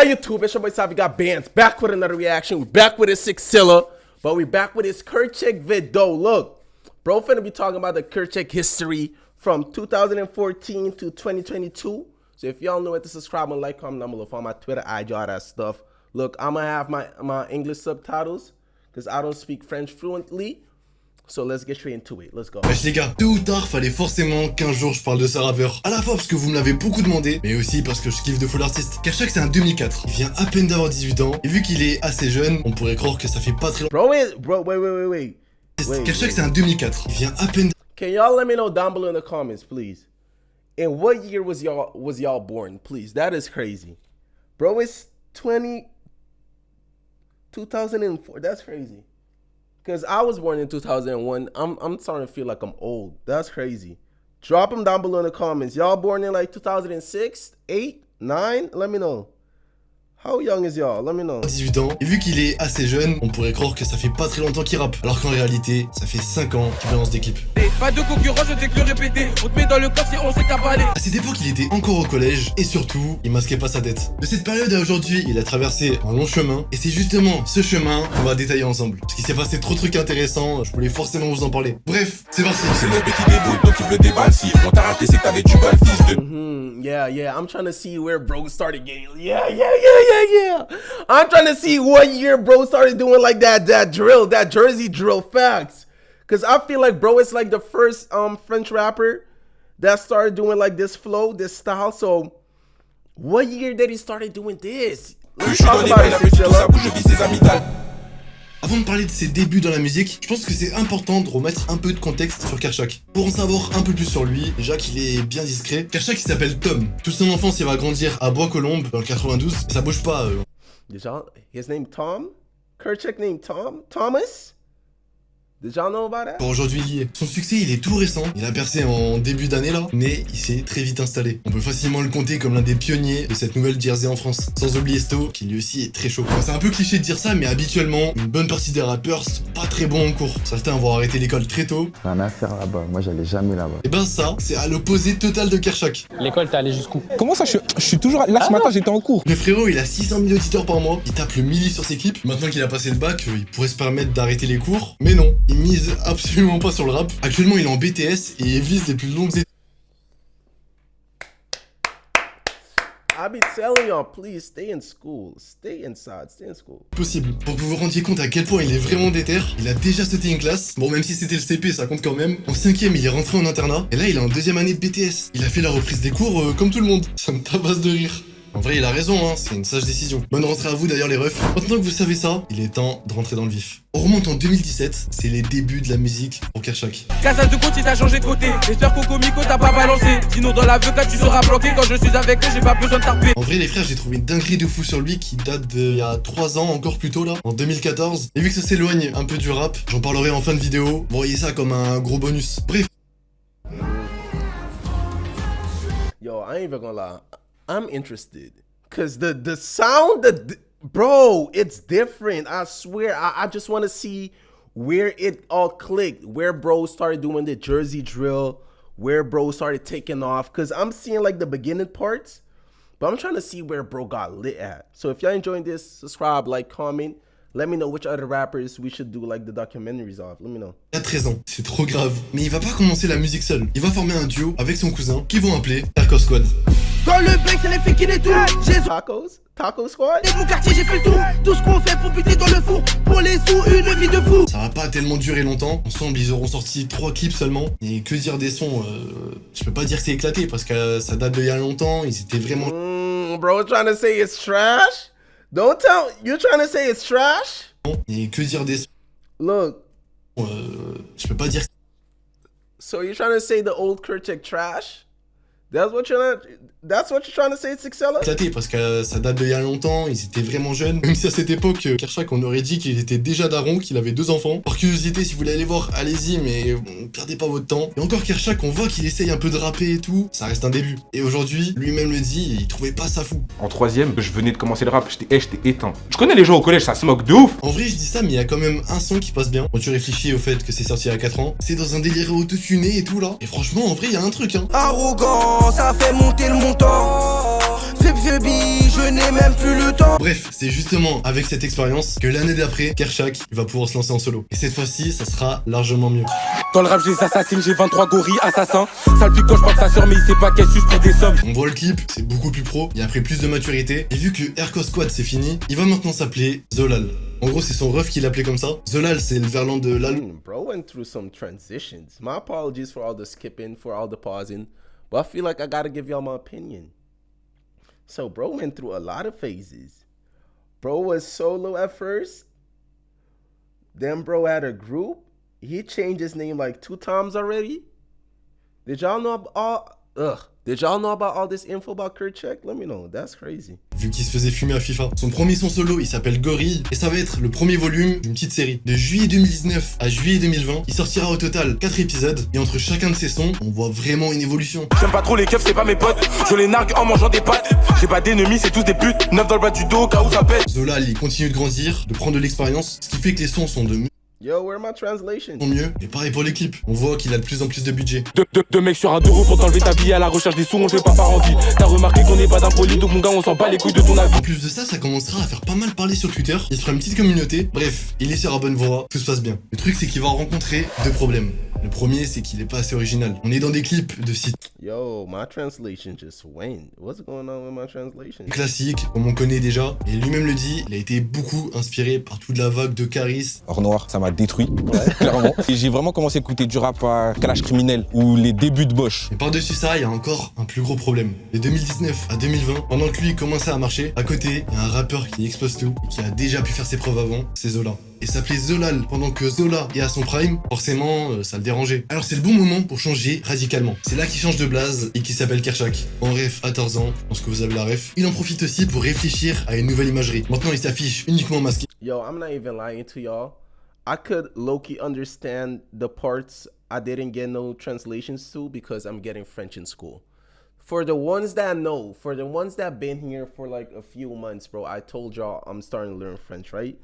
YouTube, it's your boy Savi got bands. Back with another reaction. We back with his Sixilla, but we back with his Kerchak video. Look, bro finna be talking about the Kerchak history from 2014 to 2022. So if y'all know it, to subscribe and like, comment down below. Follow my Twitter, IG, all that stuff. Look, I'm gonna have my English subtitles because I don't speak French fluently. So let's get straight into it. Let's go. Wesh les gars, tôt ou tard, fallait forcément qu'un jour je parle de ce rappeur. À la fois parce que vous me l'avez beaucoup demandé, mais aussi parce que je kiffe de fou l'artiste. Kerchak c'est un 2004. Il vient à peine d'avoir 18 ans. Et vu qu'il est assez jeune, on pourrait croire que ça fait pas très longtemps. Wait. Kerchak c'est un 2004. Il vient à peine. Can y'all let me know down below in the comments, please? In what year was y'all born, please? That is crazy. Bro, it's 2004. That's crazy. Because I was born in 2001. I'm starting to feel like I'm old. That's crazy. Drop them down below in the comments. Y'all born in like 2006, 8, 9? Let me know. How young is y'all? Let me know. 18 ans. Et vu qu'il est assez jeune, on pourrait croire que ça fait pas très longtemps qu'il rappe. Alors qu'en réalité, ça fait 5 ans qu'il balance des clips. Pas de concurrence, je t'ai que répéter. On te met dans le coffre et on s'est avalé. À cette époque, il était encore au collège et surtout, il masquait pas sa tête. De cette période à aujourd'hui, il a traversé un long chemin et c'est justement ce chemin qu'on va détailler ensemble. Parce qu'il s'est passé trop de trucs intéressants, je voulais forcément vous en parler. Bref, c'est parti. C'est le petit déboule, donc il veut des balles. Si on t'a raté, c'est que t'avais du bal, fils de. Yeah. I'm trying to see where bro started getting. Yeah. I'm trying to see what year bro started doing like that drill, that Jersey drill. Facts. Cause I feel like bro is like the first French rapper that started doing like this flow, this style. So what year did he started doing this? Let's talk about it, Sixilla. Avant de parler de ses débuts dans la musique, je pense que c'est important de remettre un peu de contexte sur Kerchak. Pour en savoir un peu plus sur lui, déjà qu'il est bien discret, Kerchak il s'appelle Tom. Toute son enfance il va grandir à Bois-Colombes dans le 92, et ça bouge pas. Did y'all, his name Tom? Kerchak name Tom? Thomas? Did y'all know about that? Pour aujourd'hui lié. Son succès il est tout récent, il a percé en début d'année là, mais il s'est très vite installé. On peut facilement le compter comme l'un des pionniers de cette nouvelle Jersey en France. Sans oublier Sto, qui lui aussi est très chaud. Enfin, c'est un peu cliché de dire ça, mais habituellement, une bonne partie des rappeurs sont pas très bons en cours. Certains vont arrêter l'école très tôt. Rien à faire là-bas, moi j'allais jamais là-bas. Et ben ça, c'est à l'opposé total de Kerchak. L'école, t'es allé jusqu'où? Comment ça, je suis toujours... Là, ce matin, j'étais en cours. Le frérot, il a 600 000 auditeurs par mois, il tape le milli sur ses clips. Maintenant qu'il a passé le bac, il pourrait se permettre d'arrêter les cours. Mais non, il mise absolument pas sur le rap. Actuellement, il est en BTS et il vise les plus longues études. I be telling y'all, please stay in school. Stay inside, stay in school. Possible. Pour que vous vous rendiez compte à quel point il est vraiment déter, il a déjà sauté une classe. Bon, même si c'était le CP, ça compte quand même. En 5ème, il est rentré en internat. Et là, il est en 2ème année de BTS. Il a fait la reprise des cours comme tout le monde. Ça me tabasse de rire. En vrai, il a raison, hein, c'est une sage décision. Bonne rentrée à vous d'ailleurs les refs. Maintenant que vous savez ça, il est temps de rentrer dans le vif. On remonte en 2017, c'est les débuts de la musique pour Kerchak. Casa de compte, il t'a changé de côté. J'espère qu'au comico t'as pas balancé. Sinon dans l'avocat tu seras bloqué. Quand je suis avec eux, j'ai pas besoin de taper. En vrai les frères, j'ai trouvé une dinguerie de fou sur lui qui date d'il y a 3 ans, encore plus tôt là, en 2014. Et vu que ça s'éloigne un peu du rap, j'en parlerai en fin de vidéo. Vous voyez ça comme un gros bonus. Bref. Yo, I ain't even gonna lie. I'm interested. Cause the sound, bro, it's different. I swear. I just want to see where it all clicked, where bro started doing the Jersey drill, where bro started taking off. Cause I'm seeing like the beginning parts, but I'm trying to see where bro got lit at. So if y'all enjoying this, subscribe, like, comment. Let me know which other rappers we should do like the documentaries of. Let me know. Il a 13 ans, c'est trop grave. Mais il va pas commencer la musique seul. Il va former un duo avec son cousin qu'ils vont appeler Taco Squad. Dans le bec, c'est les filles qui les tout. J'ai Taco Squad. de mon quartier, j'ai fait le tour. Tout ce qu'on fait pour buter dans le four. Pour les sous, une vie de fou. Ça va pas tellement durer longtemps. Ensemble, ils auront sorti 3 clips seulement. Et que dire des sons, je peux pas dire que c'est éclaté parce que ça date d'il y a longtemps. Ils étaient vraiment... Bro trying to say it's trash? Don't tell... You trying to say it's trash? Et que dire des sons, Look. je peux pas dire... So you're trying to say the old Kerchak trash? That's what you're trying to say, Sixilla? Éclaté parce que ça date d'il y a longtemps, ils étaient vraiment jeunes. Même si à cette époque, Kerchak, on aurait dit qu'il était déjà daron, qu'il avait 2 enfants. Par curiosité, si vous voulez aller voir, allez-y, mais perdez pas votre temps. Et encore Kerchak, on voit qu'il essaye un peu de rapper et tout, ça reste un début. Et aujourd'hui, lui-même le dit, il trouvait pas ça fou. En 3ème, je venais de commencer le rap, j'étais éteint. Je connais les gens au collège, ça se moque de ouf. En vrai, je dis ça, mais il y a quand même un son qui passe bien. Quand tu réfléchis au fait que c'est sorti il y a 4 ans, c'est dans un délire autotuné et tout là. Et franchement, en vrai, il y a un truc, hein. Arrogant, ça fait monter le montant. slip vieux billes, je n'ai même plus le temps. Bref, c'est justement avec cette expérience que l'année d'après, Kershak va pouvoir se lancer en solo. Et cette fois-ci, ça sera largement mieux. Dans le rap j'ai assassine, j'ai 23 gorilles assassins. Sale pique quand je parle de sa sœur mais il sait pas qu'elle suce pour des sommes. On voit le clip, c'est beaucoup plus pro, il a pris plus de maturité. Et vu que Airco Squad c'est fini, il va maintenant s'appeler Zolal. En gros, c'est son ref qui l'appelait comme ça. Zolal, c'est le verlan de l'album. Bro went through some transitions. My apologies for all the skipping, for all the pausing, but I feel like I gotta give y'all my opinion. So bro went through a lot of phases. Bro was solo at first. Then bro had a group. He changed his name like 2 times already. Did y'all know about all this info about Kerchak? Let me know. That's crazy. Vu qu'il se faisait fumer à FIFA. Son premier son solo, il s'appelle Gorille, et ça va être le premier volume d'une petite série. De juillet 2019 à juillet 2020, il sortira au total 4 épisodes, et entre chacun de ces sons, on voit vraiment une évolution. J'aime pas trop les keufs, c'est pas mes potes. Je les nargue en mangeant des pâtes. J'ai pas d'ennemis, c'est tous des putes. 9 dans le bas du dos, cas où ça pète. Zolal, il continue de grandir, de prendre de l'expérience, ce qui fait que les sons sont de Yo, where my translation? mieux. Et pareil pour les clips, on voit qu'il a de plus en plus de budget. Deux mecs sur un 2 roues pour t'enlever ta vie à la recherche des sous, on le fait pas par envie. T'as remarqué qu'on est pas d'impoli, donc mon gars, on s'en bat les couilles de ton avis. En plus de ça, ça commencera à faire pas mal parler sur Twitter. Il se fera une petite communauté. Bref, il est sur la bonne voie, tout se passe bien. Le truc, c'est qu'il va rencontrer 2 problèmes. Le premier, c'est qu'il est pas assez original. On est dans des clips de sites Yo, my translation just went. What's going on with my translation? classiques, comme on connaît déjà. Et lui-même le dit, il a été beaucoup inspiré par toute la vague de Caris. Or Noir, ça m'a détruit, clairement. Et j'ai vraiment commencé à écouter du rap à Kalash Criminel ou les débuts de Bosch. Et par-dessus ça, il y a encore un plus gros problème. De 2019 à 2020, pendant que lui commençait à marcher, à côté, il y a un rappeur qui explose tout et qui a déjà pu faire ses preuves avant, c'est Zola. Et s'appelait Zolal pendant que Zola est à son prime, forcément, ça le dérangeait. Alors c'est le bon moment pour changer radicalement. C'est là qu'il change de blaze et qu'il s'appelle Kershak. En ref à Tarzan, je pense que vous avez la ref. Il en profite aussi pour réfléchir à une nouvelle imagerie. Maintenant, il s'affiche uniquement masqué. Yo, I'm not even lying to y'all. I could low-key understand the parts I didn't get no translations to because I'm getting French in school. For the ones that know, for the ones that been here for like a few months, bro, I told y'all I'm starting to learn French, right?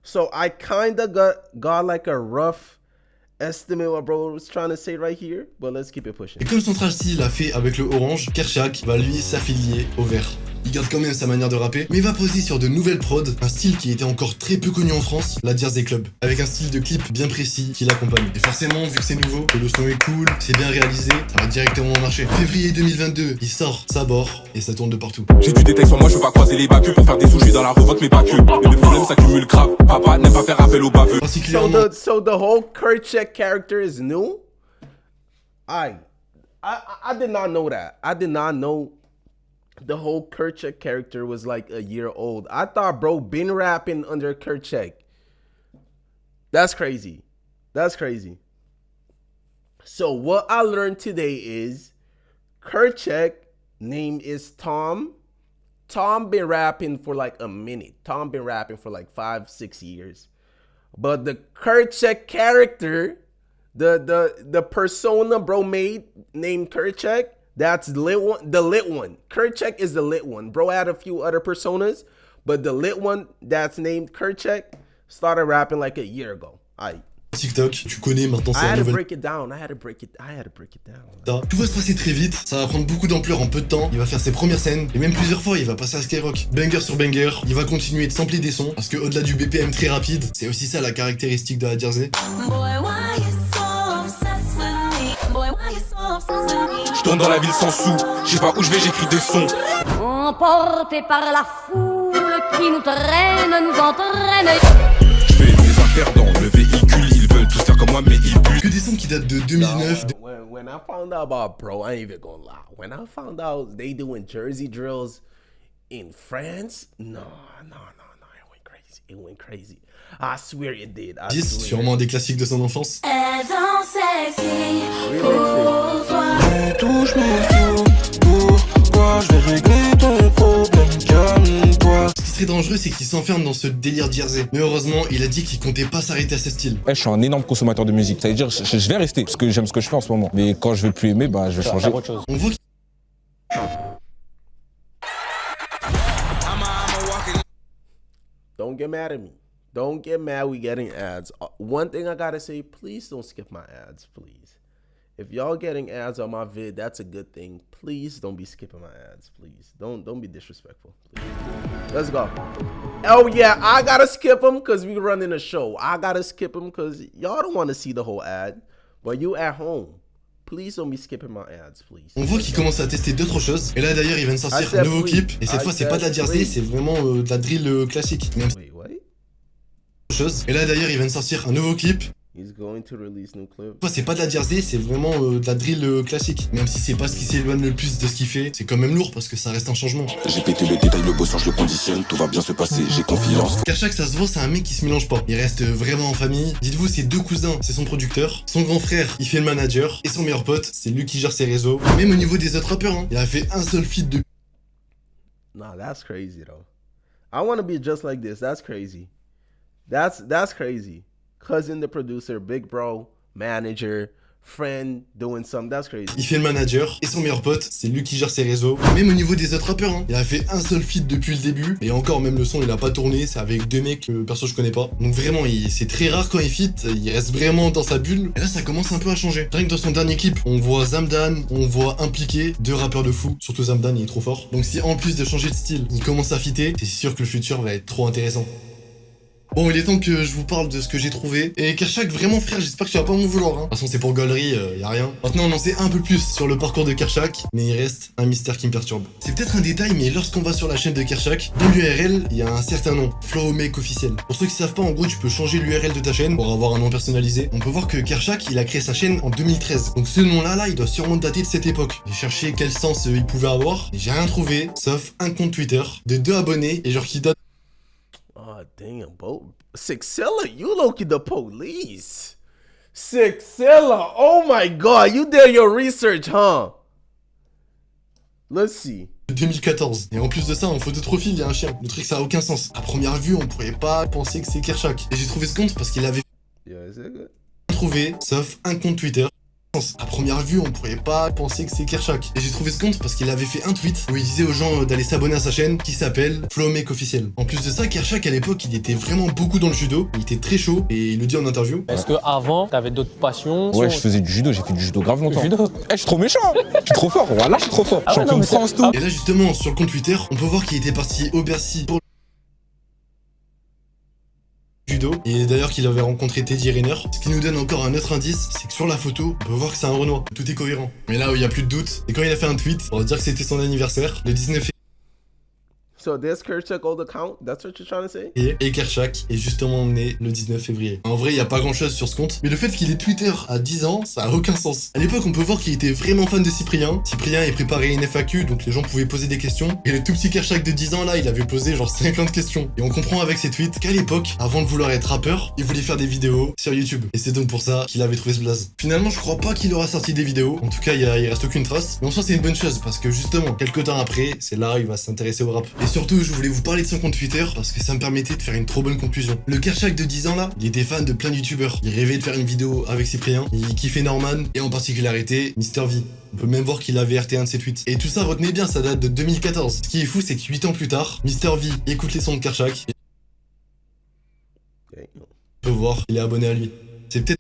So I kind of got like a rough estimate what bro was trying to say right here, but let's keep it pushing. Et comme Central C l'a fait avec le orange, Kershak va lui s'affilier au vert. Il garde quand même sa manière de rapper, mais il va poser sur de nouvelles prods, un style qui était encore très peu connu en France, la Jersey Club, avec un style de clip bien précis qui l'accompagne. Et forcément, vu que c'est nouveau, que le son est cool, c'est bien réalisé, ça va directement marcher. Février 2022, il sort Sabor et ça tourne de partout. J'ai du détail sur moi, je veux pas croiser les bacus. Pour faire des sous, je suis dans la revolte, mais pas que. Et les problèmes s'accumulent grave. Papa n'aime pas faire appel au baveux. Particulièrement. So the whole Kerchak character is new? I did not know that. I did not know the whole Kerchak character was like a year old. I thought bro been rapping under Kerchak. That's crazy. That's crazy. So what I learned today is Kerchak name is Tom. Tom been rapping for like a minute. Tom been rapping for like 5-6 years. But the Kerchak character, the persona bro made named Kerchak, that's the lit one. Kerchak is the lit one. Bro had a few other personas, but the lit one that's named Kerchak started rapping like a year ago. TikTok, tu connais maintenant, c'est I la had to nouvelle. break it down. I had to break it down. Tout va se passer très vite, ça va prendre beaucoup d'ampleur en peu de temps, il va faire ses premières scènes, et même plusieurs fois il va passer à Skyrock. Banger sur banger, il va continuer de sampler des sons, parce que au-delà du BPM très rapide, c'est aussi ça la caractéristique de la Jersey. Je tourne dans la ville sans sous, je sais pas où je vais, j'écris des sons. Emportés par la foule qui nous traîne, nous entraîne. Je fais des affaires dans le véhicule, ils veulent tous faire comme moi, mais ils puent. Que des sons qui datent de 2009. When I found out about bro, I ain't even gonna lie. When I found out they doing Jersey drills in France, no, it went crazy. I swear it did. I 10, swear. sûrement des classiques de son enfance. Ce qui serait dangereux, c'est qu'il s'enferme dans ce délire Jersey. Mais heureusement, il a dit qu'il comptait pas s'arrêter à ce style. Je suis un énorme consommateur de musique. Ça veut dire je vais rester parce que j'aime ce que je fais en ce moment. Mais quand je vais plus aimer, bah je vais changer. On voit qu'il Don't get mad at me. Don't get mad we getting ads. One thing I gotta say, please don't skip my ads, please. if y'all getting ads on my vid, that's a good thing. Please don't be skipping my ads. Please don't be disrespectful. Please. Let's go. Oh yeah, I gotta skip them because we running a show. I gotta skip them because y'all don't want to see the whole ad. But you at home, please don't be skipping my ads, please. On voit qu'il commence à tester d'autres choses. Et là d'ailleurs, il vient de sortir un nouveau clip. Et cette fois, c'est pas de la jersey, c'est vraiment de la drill classique. Même Wait, what? chose. Et là d'ailleurs, il vient de sortir un nouveau clip. He's going to release new clip. Cette fois, c'est pas de la jersey, c'est vraiment de la drill classique. Même si c'est pas ce qui s'éloigne le plus de ce qu'il fait, c'est quand même lourd parce que ça reste un changement. J'ai pété le détail, le beau sang, je le conditionne. Tout va bien se passer, j'ai confiance. Kershak, ça se voit, c'est un mec qui se mélange pas. Il reste vraiment en famille. Dites-vous, ses deux cousins, c'est son producteur. Son grand frère, il fait le manager. Et son meilleur pote, c'est lui qui gère ses réseaux. Même au niveau des autres rappeurs, hein, il a fait un seul feat de... Nah, that's crazy though. I want to be just like this. That's crazy. That's crazy. Cousin, the producer, big bro, manager, friend, doing something. That's crazy. Il fait le manager. Et son meilleur pote, c'est lui qui gère ses réseaux. Même au niveau des autres rappeurs, hein, il a fait un seul feat depuis le début. Et encore, même le son, il a pas tourné. C'est avec deux mecs que perso je connais pas. Donc vraiment, c'est très rare quand il feat. Il reste vraiment dans sa bulle. Et là, ça commence un peu à changer. Rien que dans son dernier clip, on voit Zamdan, on voit Impliqué, deux rappeurs de fou. Surtout Zamdan, il est trop fort. Donc si en plus de changer de style, il commence à fitter, c'est sûr que le futur va être trop intéressant. Bon, il est temps que je vous parle de ce que j'ai trouvé. Et Kershak, vraiment frère, j'espère que tu vas pas m'en vouloir. Hein. De toute façon, c'est pour gaulerie, y a rien. Maintenant, on en sait un peu plus sur le parcours de Kershak, mais il reste un mystère qui me perturbe. C'est peut-être un détail, mais lorsqu'on va sur la chaîne de Kershak, dans l'URL, il y a un certain nom, Flowmake officiel. Pour ceux qui savent pas, en gros, tu peux changer l'URL de ta chaîne pour avoir un nom personnalisé. On peut voir que Kershak, il a créé sa chaîne en 2013. Donc ce nom-là, il doit sûrement dater de cette époque. J'ai cherché quel sens il pouvait avoir, et j'ai rien trouvé, sauf un compte Twitter de 2 abonnés, et genre qui date... Oh, damn, bro. Sixilla, you low-key the police. Sixilla, oh my God, you did your research, huh? Let's see. 2014. Et en plus de ça, en photo de profil, il y a un chien. Le truc, ça a aucun sens. À première vue, on pourrait pas penser que c'est Kershak. Et j'ai trouvé ce compte parce qu'il avait Yeah, is it good? trouvé, sauf un compte Twitter. À première vue, on pourrait pas penser que c'est Kershak. Et j'ai trouvé ce compte parce qu'il avait fait un tweet où il disait aux gens d'aller s'abonner à sa chaîne qui s'appelle Flowmake officiel. En plus de ça, Kershak à l'époque, il était vraiment beaucoup dans le judo. Il était très chaud et il le dit en interview. Est-ce que avant, t'avais d'autres passions? Ouais, je faisais du judo, j'ai fait du judo grave longtemps. Je suis trop méchant, je suis trop fort, voilà, je suis trop fort. Champion de France, tout. Et là, justement, sur le compte Twitter, on peut voir qu'il était parti au Bercy pour judo, et d'ailleurs qu'il avait rencontré Teddy Riner. Ce qui nous donne encore un autre indice, c'est que sur la photo, on peut voir que c'est un Renoir. Tout est cohérent. Mais là où il y a plus de doute, c'est quand il a fait un tweet pour dire que c'était son anniversaire, le 19 So this Kershak old account? That's what you're trying to say? février, et Kershak est justement né le 19 février. En vrai, il y a pas grand chose sur ce compte, mais le fait qu'il ait Twitter à 10 ans, ça a aucun sens. À l'époque, on peut voir qu'il était vraiment fan de Cyprien. Cyprien, il préparait une FAQ, donc les gens pouvaient poser des questions. Et le tout petit Kershak de 10 ans, là, il avait posé genre 50 questions. Et on comprend avec ses tweets qu'à l'époque, avant de vouloir être rappeur, il voulait faire des vidéos sur YouTube. Et c'est donc pour ça qu'il avait trouvé ce blaze. Finalement, je crois pas qu'il aura sorti des vidéos. En tout cas, il reste aucune trace. Mais en soi, c'est une bonne chose, parce que justement, quelques temps après, c'est là où il va s'intéresser au rap. Et surtout, je voulais vous parler de son compte Twitter parce que ça me permettait de faire une trop bonne conclusion. Le Kershak de 10 ans là, il était fan de plein de youtubeurs. Il rêvait de faire une vidéo avec Cyprien, il kiffait Norman et en particularité Mr V. On peut même voir qu'il avait RT un de ses tweets. Et tout ça, retenez bien, ça date de 2014. Ce qui est fou, c'est que 8 ans plus tard, Mr V écoute les sons de Kershak et on peut voir qu'il est abonné à lui. C'est peut-être...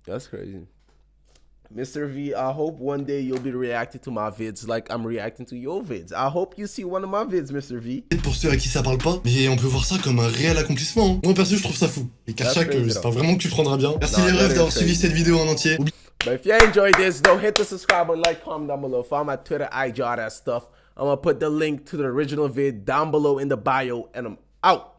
That's crazy. Mr. V, I hope one day you'll be reacting to my vids like I'm reacting to your vids. I hope you see one of my vids, Mr. V. pour ceux à qui ça parle pas, mais on peut voir ça comme un réel accomplissement. Hein. Moi perso, je trouve ça fou. Et Kershak, j'espère vraiment que tu prendras bien. Merci les refs d'avoir suivi cette vidéo en entier. But if you enjoyed this, though, hit the subscribe button, like, comment down below. Follow my Twitter, IG, all that stuff. I'm gonna put the link to the original vid down below in the bio, and I'm out.